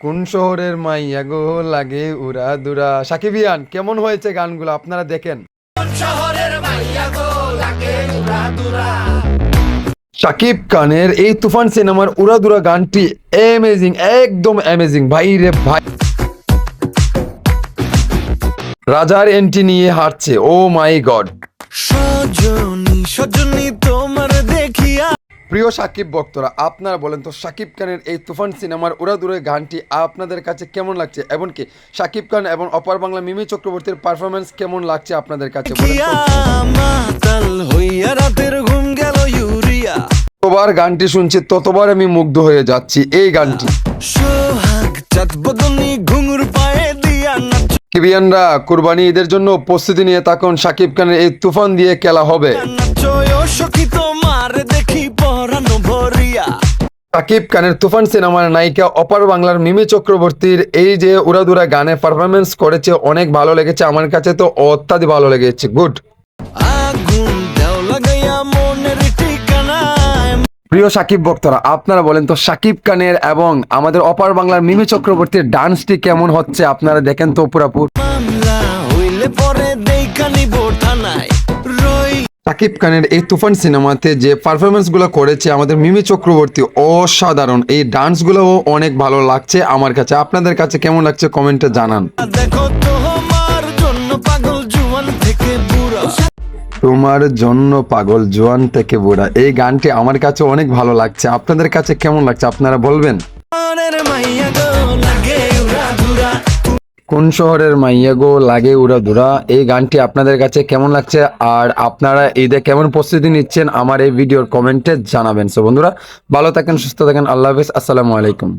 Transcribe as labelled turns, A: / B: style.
A: কোন শহরের মাইয়া গো লাগে উড়া দুরা? সাকিবিয়ান কেমন হয়েছে গানগুলো আপনারা দেখেন। শাকিব খানের এই তুফান সিনেমার উড়াদুরা গানটি অ্যামেজিং, একদম অ্যামেজিং ভাই রে ভাই। রাজার এন্ট্রি নিয়ে হাঁটছে, ও মাই গড। প্রিয় সাকিব ভক্তরা, আপনারা বলেন তো শাকিব খানের এই তুফান সিনেমার উড়াদুরা গানটি আপনাদের কাছে কেমন লাগছে, এমনকি শাকিব খান এবং অপার বাংলা মিমি চক্রবর্তীর পারফরমেন্স কেমন লাগছে আপনাদের কাছে বলেন তো। যতবার গানটি শুনছি ততবার আমি মুগ্ধ হয়ে যাচ্ছি এই গানটি। সাকিবিয়ানরা কুরবানি ঈদের জন্য প্রস্তুতি নিয়ে থাকুন, শাকিব খানের এই তুফান দিয়ে খেলা হবে। শাকিব খানের তুফান সিনেমার নায়িকা অপার বাংলার মিমি চক্রবর্তীর এই যে উড়াদুরা গানে পারফরমেন্স করেছে, অনেক ভালো লেগেছে আমার কাছে, তো অত্যাধিক ভালো লেগেছে, গুড। প্রিয় সাকিব ভক্তরা, আপনারা বলেন তো শাকিব খানের এবং আমাদের অপার বাংলার মিমি চক্রবর্তীর ডান্সটি কেমন হচ্ছে আপনারা দেখেন তো পুরাপুর। শাকিব খানের এই তুফান সিনেমাতে যে পারফরমেন্স গুলো করেছে আমাদের মিমি চক্রবর্তী, অসাধারণ। এই ডান্স গুলো অনেক ভালো লাগছে আমার কাছে, আপনাদের কাছে কেমন লাগছে কমেন্টে জানান। তোমার জন্য পাগল জোয়ান থেকে বুড়া, এই গানটি আমার কাছে অনেক ভালো লাগছে, আপনাদের কাছে কেমন লাগছে আপনারা বলবেন। কোন শহরের মাইয়া গো লাগে উড়া দুরা, এই গানটি আপনাদের কাছে কেমন লাগছে আর আপনারা ঈদে কেমন প্রস্তুতি নিচ্ছেন আমার এই ভিডিওর কমেন্টে জানাবেন। সো বন্ধুরা, ভালো থাকেন, সুস্থ থাকেন, আল্লাহ হাফেজ, আসসালামু আলাইকুম।